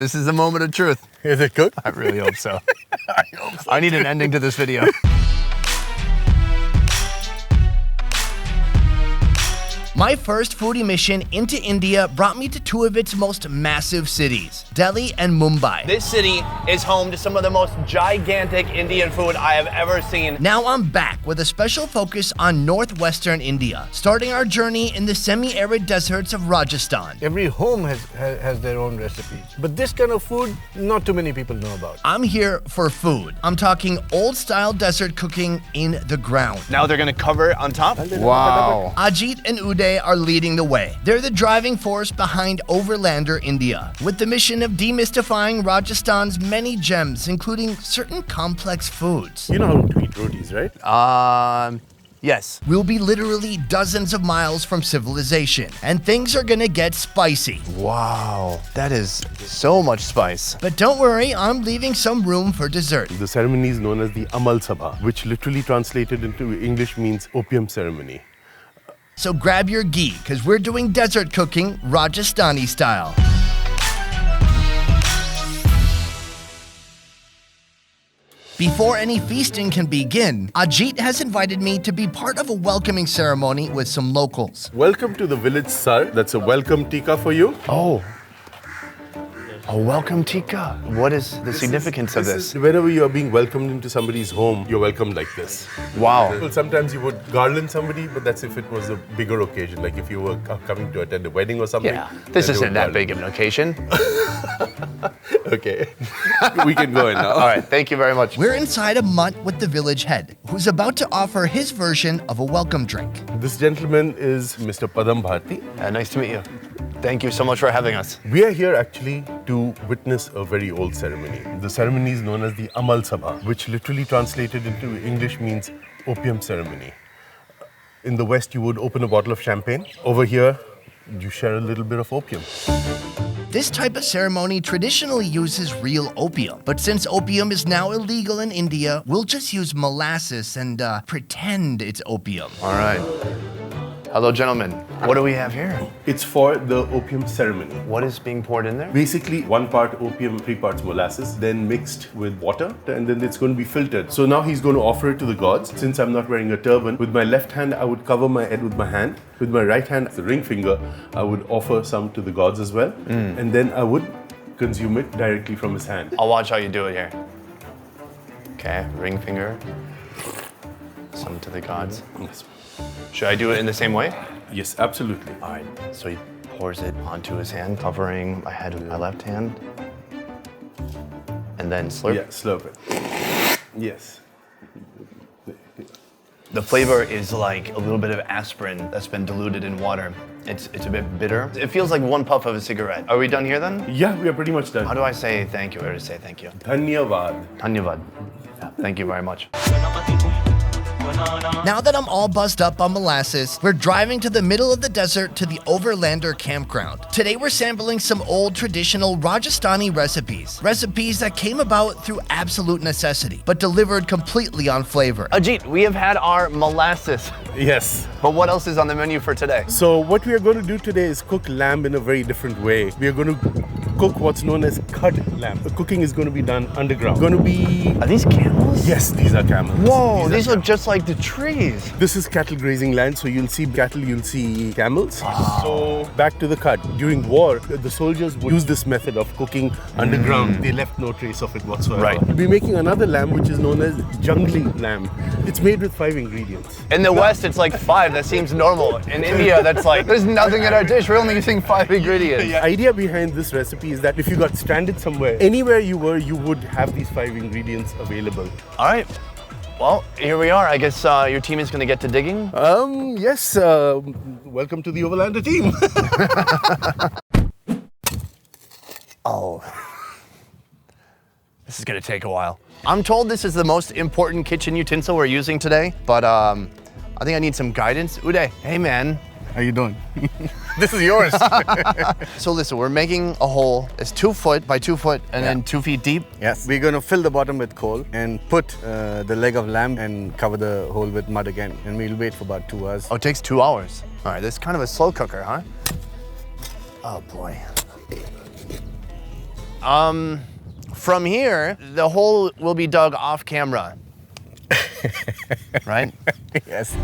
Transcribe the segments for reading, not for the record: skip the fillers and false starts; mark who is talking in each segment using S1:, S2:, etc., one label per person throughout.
S1: This is the moment of truth.
S2: Is it cooked?
S1: I really hope so.
S2: I hope so.
S1: I need an ending to this video. My first foodie mission into India brought me to two of its most massive cities, Delhi and Mumbai.
S3: This city is home to some of the most gigantic Indian food I have ever seen.
S1: Now I'm back with a special focus on northwestern India, starting our journey in the semi-arid deserts of Rajasthan.
S2: Every home has their own recipes. But this kind of food, not too many people know about.
S1: I'm here for food. I'm talking old-style desert cooking in the ground.
S3: Now they're gonna cover it on top.
S1: Wow. Ajit and Uday are leading the way. They're the driving force behind Overlander India, with the mission of demystifying Rajasthan's many gems, including certain complex foods.
S2: You know how to eat rotis, right?
S1: Yes. We'll be literally dozens of miles from civilization, and things are gonna get spicy.
S3: Wow, that is so much spice.
S1: But don't worry, I'm leaving some room for dessert.
S4: The ceremony is known as the Amal Sabha, which literally translated into English means opium ceremony.
S1: So grab your ghee, because we're doing desert cooking Rajasthani style. Before any feasting can begin, Ajit has invited me to be part of a welcoming ceremony with some locals.
S4: Welcome to the village Sar. That's a welcome tikka for you.
S3: Oh, a welcome tikka. What is the significance of this?
S4: Whenever you are being welcomed into somebody's home, you're welcomed like this.
S3: Wow.
S4: Well, sometimes you would garland somebody, but that's if it was a bigger occasion, like if you were coming to attend a wedding or something.
S3: Yeah, this
S4: then they
S3: isn't
S4: would
S3: that
S4: garland.
S3: big of an occasion.
S4: Okay, we can go in now.
S3: All right, thank you very much.
S1: We're inside a mutt with the village head, who's about to offer his version of a welcome drink.
S4: This gentleman is Mr. Padam Bharti.
S3: Nice to meet you. Thank you so much for having us.
S4: We are here actually to witness a very old ceremony. The ceremony is known as the Amal Sabha, which literally translated into English means opium ceremony. In the West, you would open a bottle of champagne. Over here, you share a little bit of opium.
S1: This type of ceremony traditionally uses real opium, but since opium is now illegal in India, we'll just use molasses and pretend it's opium.
S3: All right. Hello, gentlemen. What do we have here?
S4: It's for the opium ceremony.
S3: What is being poured in there?
S4: Basically, 1 part opium, 3 parts molasses, then mixed with water, and then it's going to be filtered. So now he's going to offer it to the gods. Since I'm not wearing a turban, with my left hand, I would cover my head with my hand. With my right hand, the ring finger, I would offer some to the gods as well. And then I would consume it directly from his hand.
S3: I'll watch how you do it here. Okay, ring finger. Some to the gods.
S4: Yes.
S3: Should I do it in the same way?
S4: Yes, absolutely.
S3: All right, so he pours it onto his hand, covering my head with my left hand. And then slurp.
S4: Yeah, slurp it. Yes.
S3: The flavor is like a little bit of aspirin that's been diluted in water. It's a bit bitter. It feels like one puff of a cigarette. Are we done here then?
S4: Yeah, we are pretty much done.
S3: How do I say thank you or to say thank you?
S4: Dhanyavad.
S3: Dhanyavad. Yeah, thank you very much.
S1: Now that I'm all buzzed up on molasses, we're driving to the middle of the desert to the Overlander campground. Today we're sampling some old traditional Rajasthani recipes. Recipes that came about through absolute necessity, but delivered completely on flavor.
S3: Ajit, we have had our molasses,
S4: Yes.
S3: but what else is on the menu for today?
S4: So what we are going to do today is cook lamb in a very different way. We are going to cook what's known as Khad lamb. The cooking is going to be done underground. Going to be...
S3: Are these camels?
S4: Yes, these are camels.
S3: Whoa, these look just like the trees.
S4: This is cattle grazing land, so you'll see cattle, you'll see camels. So back to the Khad. During war, the soldiers would use this method of cooking underground. They left no trace of it whatsoever.
S3: Right.
S4: We'll be making another lamb which is known as jungly lamb. It's made with 5 ingredients.
S3: In the West, it's like 5. That seems normal. In India, that's like, there's nothing in our dish. We're only using 5 ingredients.
S4: The idea behind this recipe is that if you got stranded somewhere, anywhere you were, you would have these 5 ingredients available.
S3: All right. Well, here we are. I guess your team is going to get to digging.
S4: Yes, welcome to the Overlander team.
S3: Oh. This is going to take a while. I'm told this is the most important kitchen utensil we're using today, but I think I need some guidance. Uday, hey man.
S2: How you doing?
S3: This is yours. So listen, we're making a hole. It's 2 foot by 2 foot and then 2 feet deep.
S2: Yes. We're going to fill the bottom with coal and put the leg of lamb and cover the hole with mud again. And we'll wait for about 2 hours.
S3: Oh, it takes 2 hours. All right, this is kind of a slow cooker, huh? Oh boy. From here, the hole will be dug off camera. Right?
S2: Yes.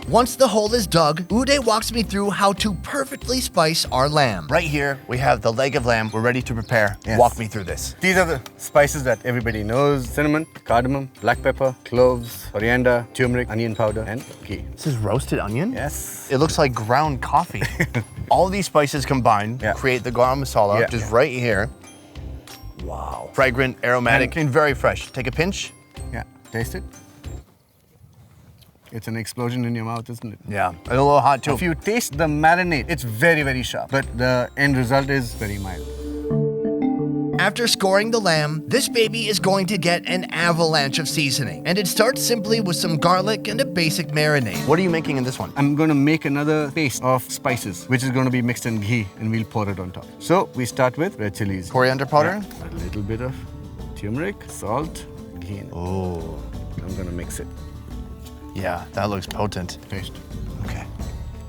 S1: Once the hole is dug, Uday walks me through how to perfectly spice our lamb.
S3: Right here, we have the leg of lamb. We're ready to prepare.
S2: Yes.
S3: Walk me through this.
S2: These are the spices that everybody knows. Cinnamon, cardamom, black pepper, cloves, coriander, turmeric, onion powder, and ghee.
S3: This is roasted onion?
S2: Yes.
S3: It looks like ground coffee. All of these spices combined create the garam masala, which is right here. Wow. Fragrant, aromatic, and very fresh. Take a pinch.
S2: Yeah, taste it. It's an explosion in your mouth, isn't it?
S3: Yeah, and a little hot too.
S2: If you taste the marinade, it's very, very sharp, but the end result is very mild.
S1: After scoring the lamb, this baby is going to get an avalanche of seasoning. And it starts simply with some garlic and a basic marinade.
S3: What are you making in this one?
S2: I'm going to make another paste of spices, which is going to be mixed in ghee, and we'll pour it on top. So we start with red chilies.
S3: Coriander powder?
S2: Yeah, a little bit of turmeric, salt, ghee.
S3: Oh.
S2: I'm going to mix it.
S3: Yeah, that looks potent.
S2: Taste.
S3: Okay,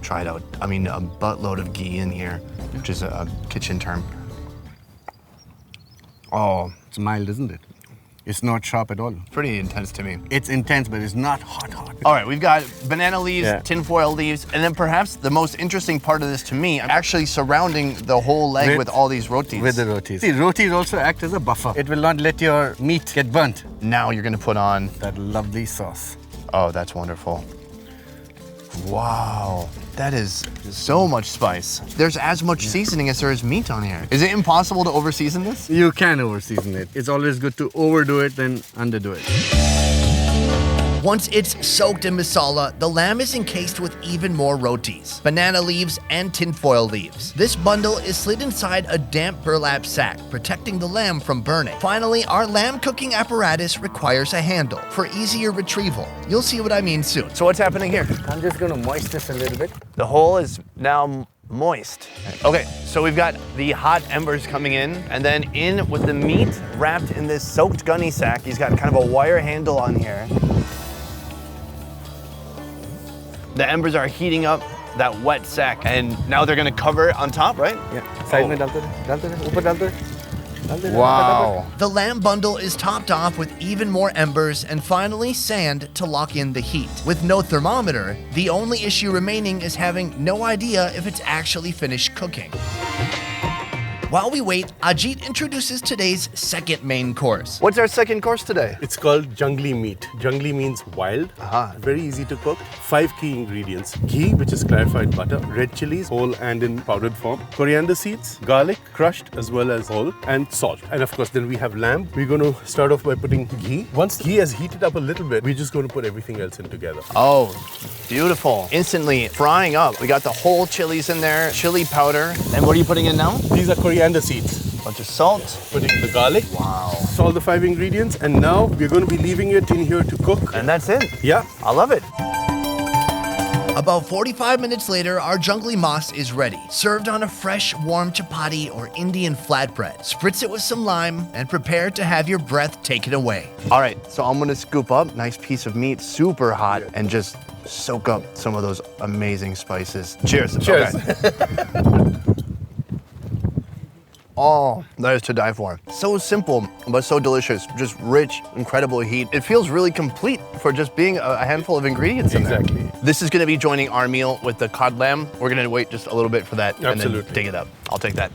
S3: try it out. I mean, a buttload of ghee in here, which is a kitchen term. Oh,
S2: It's mild, isn't it? It's not sharp at all.
S3: pretty intense to me.
S2: It's intense, but it's not hot.
S3: All right, we've got banana leaves,
S2: Yeah.
S3: tinfoil leaves, and then perhaps the most interesting part of this to me, I'm actually surrounding the whole leg with all these rotis.
S2: With the rotis. See, rotis also act as a buffer. It will not let your meat get burnt.
S3: Now you're gonna put on,
S2: That lovely sauce.
S3: oh, that's wonderful. Wow, that is so much spice. There's as much seasoning as there is meat on here. Is it impossible to over-season this?
S2: You can over-season it. It's always good to overdo it than underdo it.
S1: Once it's soaked in masala, the lamb is encased with even more rotis, banana leaves, and tinfoil leaves. This bundle is slid inside a damp burlap sack, protecting the lamb from burning. Finally, our lamb cooking apparatus requires a handle for easier retrieval. You'll see what I mean soon.
S3: So what's happening here?
S2: I'm just going to moist this a little bit.
S3: The hole is now moist. Okay, so we've got the hot embers coming in, and then in with the meat wrapped in this soaked gunny sack. He's got kind of a wire handle on here. The embers are heating up that wet sack, and now they're gonna cover it on top, right?
S2: Yeah. Side mein dalte rahe, upar dalte rahe.
S3: Wow.
S1: The lamb bundle is topped off with even more embers and finally sand to lock in the heat. With no thermometer, the only issue remaining is having no idea if it's actually finished cooking. While we wait, Ajit introduces today's second main course.
S3: What's our second course today?
S4: It's called jungly meat. Jungly means wild.
S3: Uh-huh.
S4: Very easy to cook. 5 key ingredients. Ghee, which is clarified butter. Red chilies, whole and in powdered form. Coriander seeds. Garlic, crushed as well as whole. And salt. And of course, then we have lamb. We're going to start off by putting ghee. Once ghee has heated up a little bit, we're just going to put everything else in together.
S3: Oh, beautiful. Instantly frying up. We got the whole chilies in there, chili powder. And what are you putting in now?
S4: These are coriander seeds.
S3: Bunch of salt.
S4: Putting the garlic.
S3: Wow.
S4: That's all the 5 ingredients. And now we're going to be leaving it in here to cook.
S3: And that's it.
S4: Yeah.
S3: I love it.
S1: About 45 minutes later, our jungly mas is ready. Served on a fresh, warm chapati or Indian flatbread. Spritz it with some lime and prepare to have your breath taken away.
S3: All right, so I'm gonna scoop up nice piece of meat, super hot, and just soak up some of those amazing spices. Cheers.
S4: Cheers.
S3: Okay. Oh, that is to die for. So simple, but so delicious. Just rich, incredible heat. It feels really complete for just being a handful of ingredients in there.
S4: Exactly.
S3: This is gonna be joining our meal with the cod lamb. We're gonna wait just a little bit for that and
S4: Absolutely.
S3: then dig it up. I'll take that.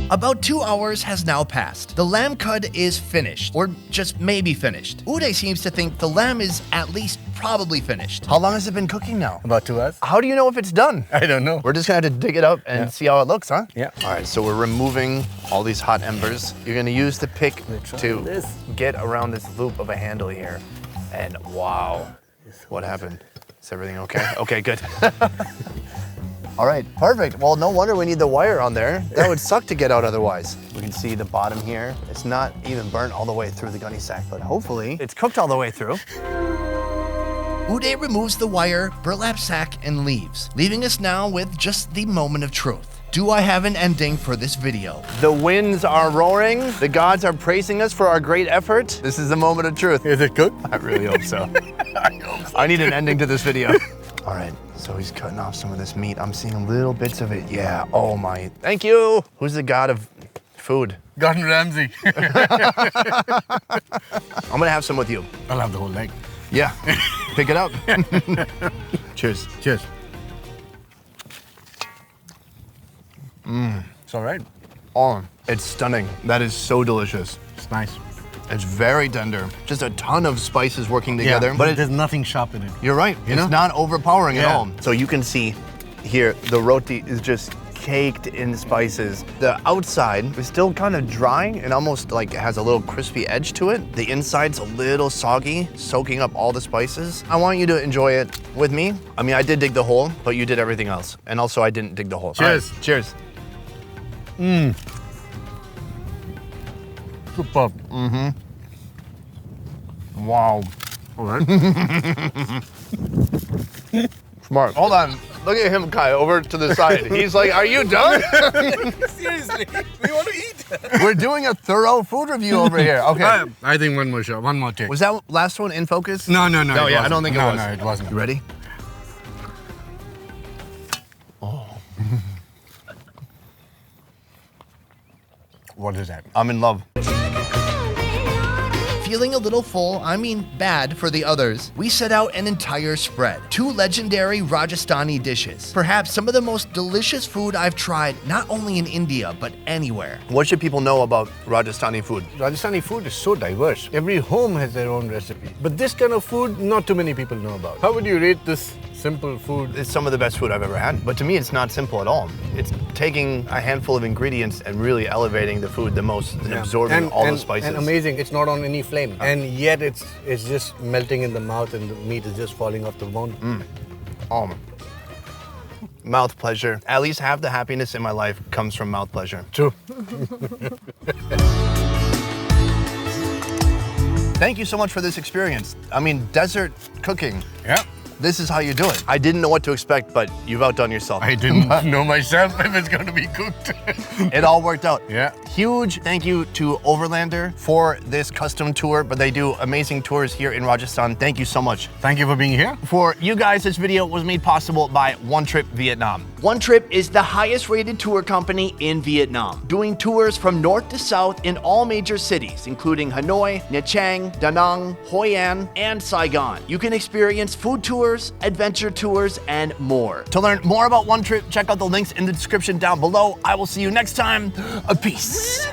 S1: About 2 hours has now passed. The lamb cud is finished, or just maybe finished. Uday seems to think the lamb is at least probably finished.
S3: How long has it been cooking now?
S2: About 2 hours.
S3: How do you know if it's done?
S2: I don't know.
S3: We're just gonna have to dig it up and see how it looks, huh?
S2: Yeah.
S3: All right, so we're removing all these hot embers. You're gonna use the pick to
S2: this.
S3: get around this loop of a handle here. And wow, what happened? Is everything okay? Okay, good. All right, perfect. Well, no wonder we need the wire on there. That would suck to get out otherwise. We can see the bottom here. It's not even burnt all the way through the gunny sack, but hopefully it's cooked all the way through.
S1: Uday removes the wire, burlap sack, and leaves, leaving us now with just the moment of truth. Do I have an ending for this video?
S3: The winds are roaring. The gods are praising us for our great effort. This is the moment of truth.
S2: Is it cooked?
S3: I really hope so. I need an ending to this video. All right, So he's cutting off some of this meat. I'm seeing little bits of it. Yeah, oh my, thank you. Who's the god of food?
S2: Gordon Ramsay.
S3: I'm gonna have some with you.
S2: I'll have the whole leg.
S3: Yeah, pick it up. Cheers.
S2: Cheers. It's all right.
S3: Oh, it's stunning. That is so delicious.
S2: It's nice.
S3: It's very tender. Just a ton of spices working together.
S2: But there's nothing sharp in it.
S3: You're right.
S2: You
S3: It's
S2: know?
S3: not overpowering at
S2: Yeah.
S3: all. So you can see here, the roti is just caked in spices. The outside is still kind of dry and almost like it has a little crispy edge to it. The inside's a little soggy, soaking up all the spices. I want you to enjoy it with me. I mean, I did dig the hole, but you did everything else. And also I didn't dig the hole.
S2: Cheers.
S3: All right, cheers.
S2: Superb.
S3: Wow.
S2: All right.
S3: Smart. Hold on. Look at him, Kai, over to the side. He's like, are you done?
S2: Seriously, we want to eat.
S3: We're doing a thorough food review over here. Okay.
S2: I think one more shot, one more take.
S3: Was that last one in focus?
S2: No.
S3: No,
S2: it
S3: yeah, I
S2: wasn't.
S3: don't think it was.
S2: No, it wasn't.
S3: You ready?
S2: What is that?
S3: I'm in love.
S1: Feeling a little full, I mean bad for the others, we set out an entire spread. 2 legendary Rajasthani dishes. Perhaps some of the most delicious food I've tried, not only in India, but anywhere.
S3: What should people know about Rajasthani food?
S2: Rajasthani food is so diverse. Every home has their own recipe. But this kind of food, not too many people know about. How would you rate this simple food?
S3: It's some of the best food I've ever had. But to me, it's not simple at all. It's taking a handful of ingredients and really elevating the food the most and absorbing all the spices.
S2: And amazing, it's not on any flame. And yet it's just melting in the mouth and the meat is just falling off the bone.
S3: Mouth pleasure. At least half the happiness in my life comes from mouth pleasure.
S2: True.
S3: Thank you so much for this experience. I mean, desert cooking.
S2: Yeah.
S3: This is how you do it. I didn't know what to expect, but you've outdone yourself.
S2: I didn't know myself if it's going to be cooked.
S3: It all worked out.
S2: Yeah.
S3: Huge thank you to Overlander for this custom tour, but they do amazing tours here in Rajasthan. Thank you so much.
S2: Thank you for being here.
S3: For you guys, this video was made possible by One Trip Vietnam.
S5: One Trip is the highest rated tour company in Vietnam, doing tours from north to south in all major cities, including Hanoi, Nha Trang, Da Nang, Hoi An, and Saigon. You can experience food tours, adventure tours, and more.
S3: To learn more about One Trip, check out the links in the description down below. I will see you next time. Peace.